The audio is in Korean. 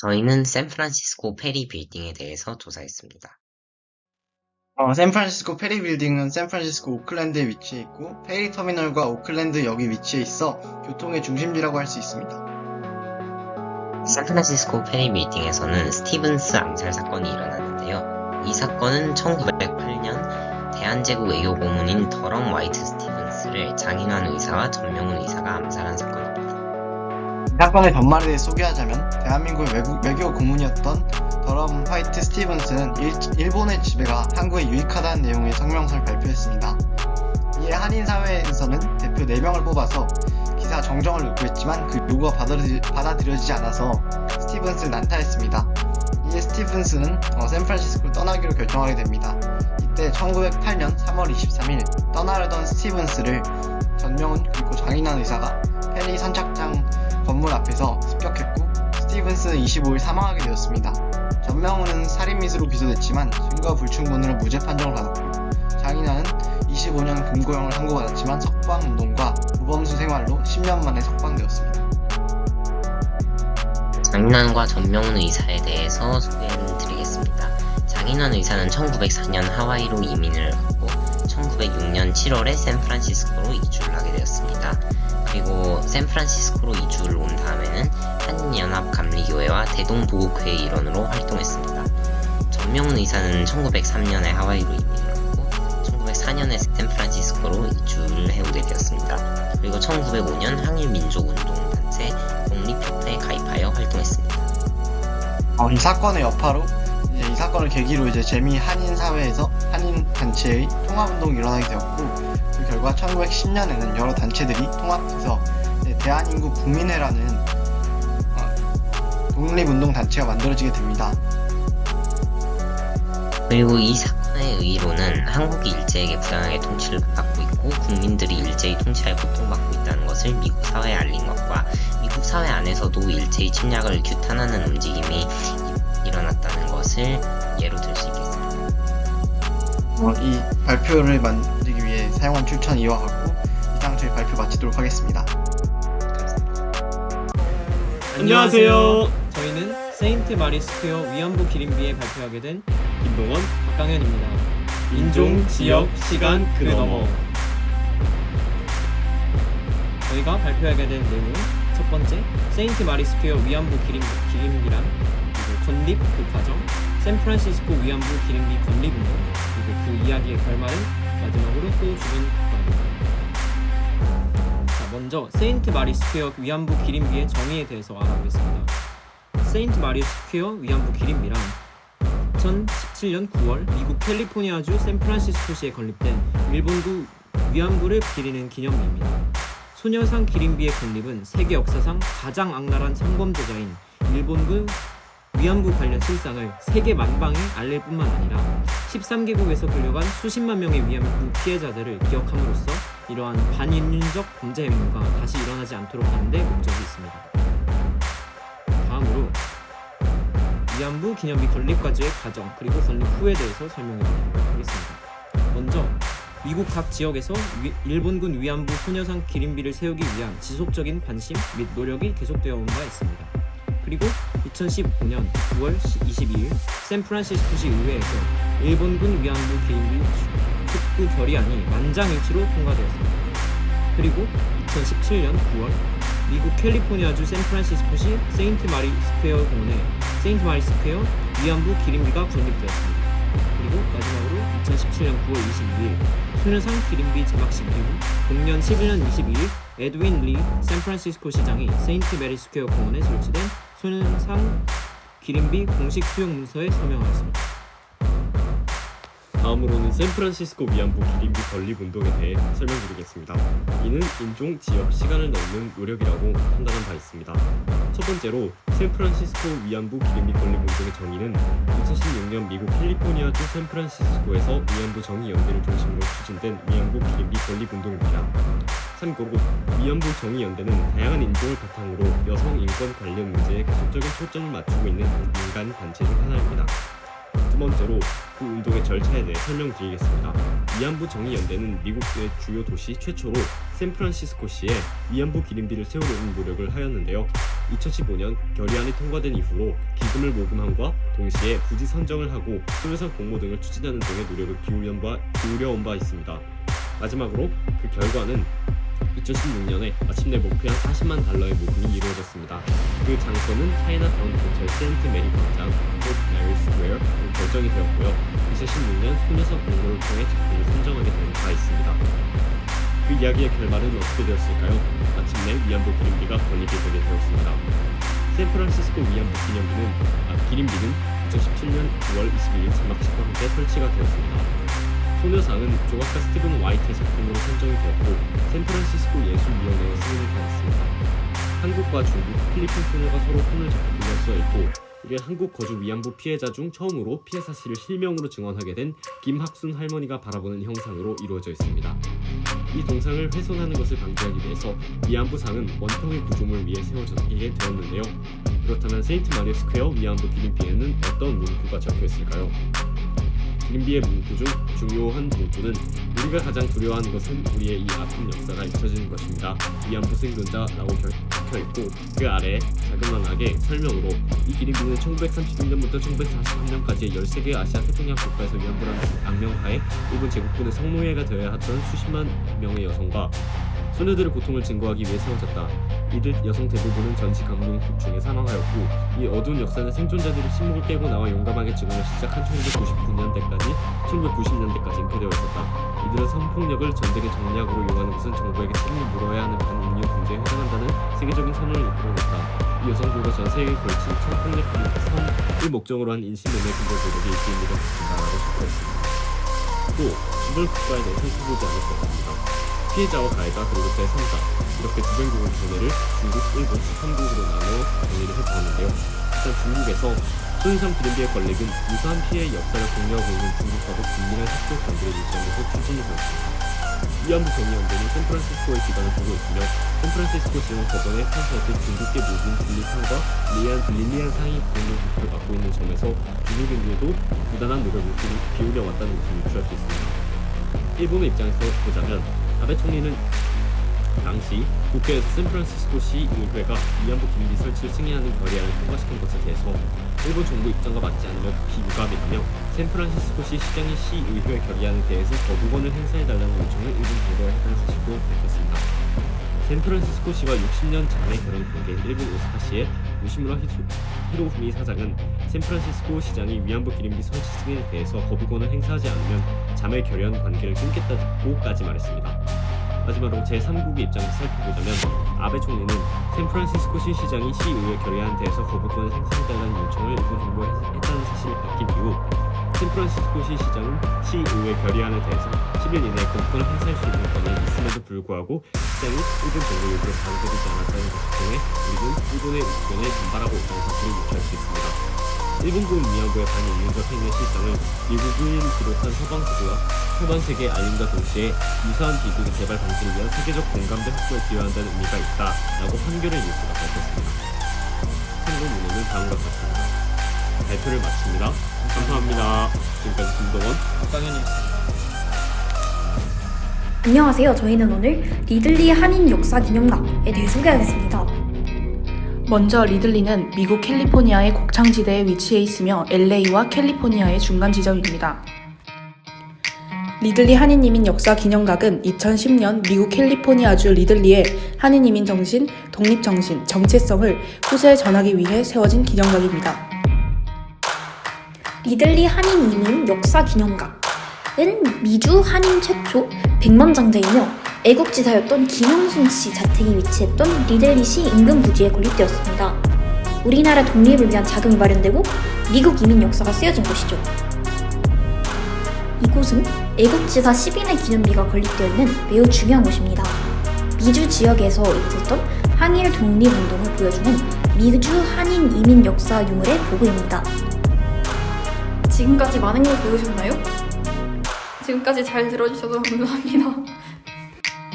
저희는 샌프란시스코 페리 빌딩에 대해서 조사했습니다. 샌프란시스코 페리 빌딩은 샌프란시스코 오클랜드에 위치해 있고 페리 터미널과 오클랜드 역이 위치해 있어 교통의 중심지라고 할 수 있습니다. 샌프란시스코 페리 빌딩에서는 스티븐스 암살 사건이 일어났는데요. 이 사건은 1908년 대한제국 외교고문인 더럼 화이트 스티븐스를 장인환 의사와 전명훈 의사가 암살한 사건입니다. 이 사건의 전말에 대해 소개하자면 대한민국 외교 고문이었던 더럼 화이트 스티븐스는 일본의 지배가 한국에 유익하다는 내용의 성명서를 발표했습니다. 이에 한인사회에서는 대표 4명을 뽑아서 기사 정정을 요구했지만 그 요구가 받아들여지지 않아서 스티븐스를 난타했습니다. 이에 스티븐스는 샌프란시스코를 떠나기로 결정하게 됩니다. 이때 1908년 3월 23일 떠나려던 스티븐스를 전명훈 그리고 장인환 의사가 페리 선착장 건물 앞에서 습격했고 스티븐스는 25일 사망하게 되었습니다. 전명훈은 살인미수로 기소됐지만 증거 불충분으로 무죄 판정을 받았고 장인환은 25년 금고형을 선고받았지만 석방운동과 모범수 생활로 10년 만에 석방되었습니다. 장인환과 전명훈 의사에 대해서 소개를 드리겠습니다. 장인환 의사는 1904년 하와이로 이민을 갔고 1906년 7월에 샌프란시스코로 이주를 하게 되었습니다. 그리고 샌프란시스코로 이주를 온 다음에는 한인연합감리교회와 대동보국회의 일원으로 활동했습니다. 전명훈 의사는 1903년에 하와이로 이민을 하고 1904년에 샌프란시스코로 이주를 해오게 되었습니다. 그리고 1905년 항일민족운동단체 독립협회에 가입하여 활동했습니다. 이 사건의 여파로 이 사건을 계기로 재미 한인사회에서 한인단체의 통합운동이 일어나게 되었고 그 결과 1910년에는 여러 단체들이 통합해서 대한인국 국민회라는 독립운동단체가 만들어지게 됩니다. 그리고 이 사건의 의의로는 한국이 일제에게 부당하게 통치를 받고 있고 국민들이 일제의 통치하에 고통받고 있다는 것을 미국 사회에 알린 것과 미국 사회 안에서도 일제의 침략을 규탄하는 움직임이 일어났다는 것을 예로 들 수 있겠습니다. 이 발표를 만들기 위해 사용한 출처는 이와 같고 이상 저희 발표 마치도록 하겠습니다. 안녕하세요. 저희는 세인트 마리 스퀘어 위안부 기림비에 발표하게 된 김동원, 박강현입니다. 인종, 지역, 시간, 그 너머. 저희가 발표하게 된 내용은 첫 번째, 세인트 마리 스퀘어 위안부 기림비란 그리고 건립 그 과정, 샌프란시스코 위안부 기림비 건립운동, 그리고 그 이야기의 결말은 마지막으로 또 주는 국가입니다. 자, 먼저 세인트 마리 스퀘어 위안부 기림비의 정의에 대해서 알아보겠습니다. 세인트 마리 스퀘어 위안부 기림비란 2017년 9월 미국 캘리포니아주 샌프란시스코시에 건립된 일본군 위안부를 기리는 기념비입니다. 소녀상 기림비의 건립은 세계 역사상 가장 악랄한 성범죄자인 일본군 위안부 관련 실상을 세계 만방에 알릴 뿐만 아니라 13개국에서 끌려간 수십만 명의 위안부 피해자들을 기억함으로써 이러한 반인륜적 범죄 행위가 다시 일어나지 않도록 하는 데 목적이 있습니다. 다음으로 위안부 기념비 건립 과정의 과정 그리고 건립 후에 대해서 설명해 드리도록 하겠습니다. 먼저 미국 각 지역에서 일본군 위안부 소녀상 기림비를 세우기 위한 지속적인 관심 및 노력이 계속되어 온 바 있습니다. 그리고 2015년 9월 22일 샌프란시스코시 의회에서 일본군 위안부 기림비 촉구 결의안이 만장일치로 통과되었습니다. 그리고 2017년 9월 미국 캘리포니아주 샌프란시스코시 세인트 마리 스퀘어 공원에 세인트 마리 스퀘어 위안부 기림비가 건립되었습니다. 그리고 마지막으로 2017년 9월 22일 소녀상 기림비 제막식 이후 동년 11년 22일 에드윈 리 샌프란시스코 시장이 세인트 메리 스퀘어 공원에 설치된 소녀상 기림비 공식 수용 문서에 서명하였습니다. 다음으로는 샌프란시스코 위안부 기림비 건립 운동에 대해 설명드리겠습니다. 이는 인종, 지역, 시간을 넘는 노력이라고 판단한 바 있습니다. 첫 번째로 샌프란시스코 위안부 기림비 건립 운동의 정의는 2016년 미국 캘리포니아주 샌프란시스코에서 위안부 정의연대를 중심으로 추진된 위안부 기림비 건립 운동입니다. 참고로 위안부 정의연대는 다양한 인종을 바탕으로 여성 인권 관련 문제에 계속적인 초점을 맞추고 있는 민간 단체 중 하나입니다. 두 번째로 그 운동의 절차에 대해 설명드리겠습니다. 위안부 정의연대는 미국의 주요 도시 최초로 샌프란시스코시에 위안부 기림비를 세우려는 노력을 하였는데요. 2015년 결의안이 통과된 이후로 기금을 모금함과 동시에 부지 선정을 하고 소유상 공모 등을 추진하는 등의 노력을 기울여온 바 있습니다. 마지막으로 그 결과는 2016년에 마침내 목표한 $40만 모금이 이루어졌습니다. 그 장소는 차이나타운 근처의 세인트 메리 광장, 포트 메리 스퀘어로 결정이 되었고요. 2016년 소녀상 공모를 통해 작품을 선정하게 된 바 있습니다. 그 이야기의 결말은 어떻게 되었을까요? 마침내 위안부 기림비가 건립이 되게 되었습니다. 샌프란시스코 위안부 기림비는 2017년 9월 22일 개막식과 함께 설치가 되었습니다. 소녀상은 조각가 스티븐 화이트의 작품으로 선정이 되었고 샌프란시스코 예술위원회의 승인을 받았습니다. 한국과 중국, 필리핀 소녀가 서로 손을 잡고 둘러싸여 있고 이게 한국 거주 위안부 피해자 중 처음으로 피해 사실을 실명으로 증언하게 된 김학순 할머니가 바라보는 형상으로 이루어져 있습니다. 이 동상을 훼손하는 것을 방지하기 위해서 위안부상은 원통의 구조물 위에 세워지게 되었는데요. 그렇다면 세인트 마리 스퀘어 위안부 기림비에는 어떤 문구가 적혀 있을까요? 기림비의 문구 중 중요한 문구는 우리가 가장 두려워하는 것은 우리의 이 아픈 역사가 잊혀지는 것입니다. 위안부 생존자라고 적혀있고 그 아래에 자그마하게 설명으로 이 기림비는 1936년부터 1943년까지 13개의 아시아 태평양 국가에서 위안부라는 악명하에 일본 제국군의 성노예가 되어야 했던 수십만 명의 여성과 소녀들의 고통을 증거하기 위해 세워졌다. 이들 여성 대부분은 전시 감동 중에 사망하였고 이 어두운 역사는 생존자들이 침묵을 깨고 나와 용감하게 증언을 시작한 1990년대까지 인표되어 있었다. 이들은 성폭력을 전쟁의 정략으로 이용하는 것은 정부에게 책임을 물어야 하는 반인류 범죄에 해당한다는 세계적인 선언을 이끌어냈다. 이 여성들과 전 세계에 걸친 성폭력 성을 목적으로 한 인신매매 근거 노력이 일기인미가 붙인다라고 적혀있습니다. 또 주변 국가에 대해 살펴보지 않을 수 없습니다. 피해자와 가해자 그리고 제3자 이렇게 두 변국의 견해를 중국, 일본, 3국으로 나누어 정리를 해보았는데요. 일단 중국에서 소녀상 기림비의 건립은 유사한 피해의 역사를 공유하고 있는 중국과도 긴밀한 협조 관계를 유지하면서 추진이 되었습니다. 위안부 정의연대는 샌프란시스코의 기반을 두고 있으며 샌프란시스코 시는 법원에 판사였던 중국계 무슬림 분리판과 릴리안 상위 공동국회를 맡고 있는 점에서 중국인들도 부단한 노력을 기울여왔다는 것을 유추할 수 있습니다. 일본의 입장에서 보자면 아베 총리는 당시 국회에서 샌프란시스코시 의회가 위안부 기림비 설치를 승인하는 결의안을 통과시킨 것에 대해서 일본 정부 입장과 맞지 않으며 극히 유감이라며 샌프란시스코시 시장이 시의회 결의안에 대해서 거부권을 행사해달라는 요청을 일본 정부에 했다는 사실도 밝혔습니다. 샌프란시스코시와 60년 자매 결혼 관계인 일본 오사카시의 요시무라 히로부미 사장은 샌프란시스코 시장이 위안부 기림비 설치 승인에 대해서 거부권을 행사하지 않으면 자매 결연 관계를 끊겠다고까지 말했습니다. 마지막으로 제3국의 입장에서 살펴보자면 아베 총리는 샌프란시스코시 시장이 시의회 결의안에 대해서 거부권을 행사해달라는 요청을 일본 정부에 했다는 사실을 밝힌 이후 샌프란시스코시 시장은 시의회 결의안에 대해서 10일 이내에 거부권을 행사할 수 있는 권한이 있음에도 불구하고 시장이 일본 정부 요구를 받아들이지 않았다는 것을 통해 우리는 일본의 의견에 반발하고 있다는 사실을 유추할 수 있습니다. 일본군 위안부의 반인륜적 행위의 실상을 미국을 비롯한 서방 세계에 알림과 동시에 유사한 비극의 재발 방지를 위한 세계적 공감대 확보에 기여한다는 의미가 있다라고 한겨레 뉴스가 밝혔습니다. 참고 문헌은 다음과 같습니다. 발표를 마칩니다. 감사합니다. 지금까지 김동원, 박강현이었습니다. 안녕하세요. 저희는 오늘 리들리 한인 역사 기념각에 대해 소개하겠습니다. 먼저 리들리는 미국 캘리포니아의 곡창지대에 위치해 있으며 LA와 캘리포니아의 중간 지점입니다. 리들리 한인이민 역사 기념각은 2010년 미국 캘리포니아주 리들리의 한인이민 정신, 독립정신, 정체성을 후세에 전하기 위해 세워진 기념각입니다. 리들리 한인 이민 역사 기념각은 미주 한인 최초 백만장자이며 애국지사였던 김영순 씨 자택이 위치했던 리들리시 인근 부지에 건립되었습니다. 우리나라 독립을 위한 자금이 마련되고 미국 이민 역사가 쓰여진 곳이죠. 이곳은 애국지사 10인의 기념비가 건립되어 있는 매우 중요한 곳입니다. 미주 지역에서 있었던 항일 독립운동을 보여주는 미주 한인 이민 역사 유물의 보고입니다. 지금까지 많은 걸 배우셨나요? 지금까지 잘 들어주셔서 감사합니다.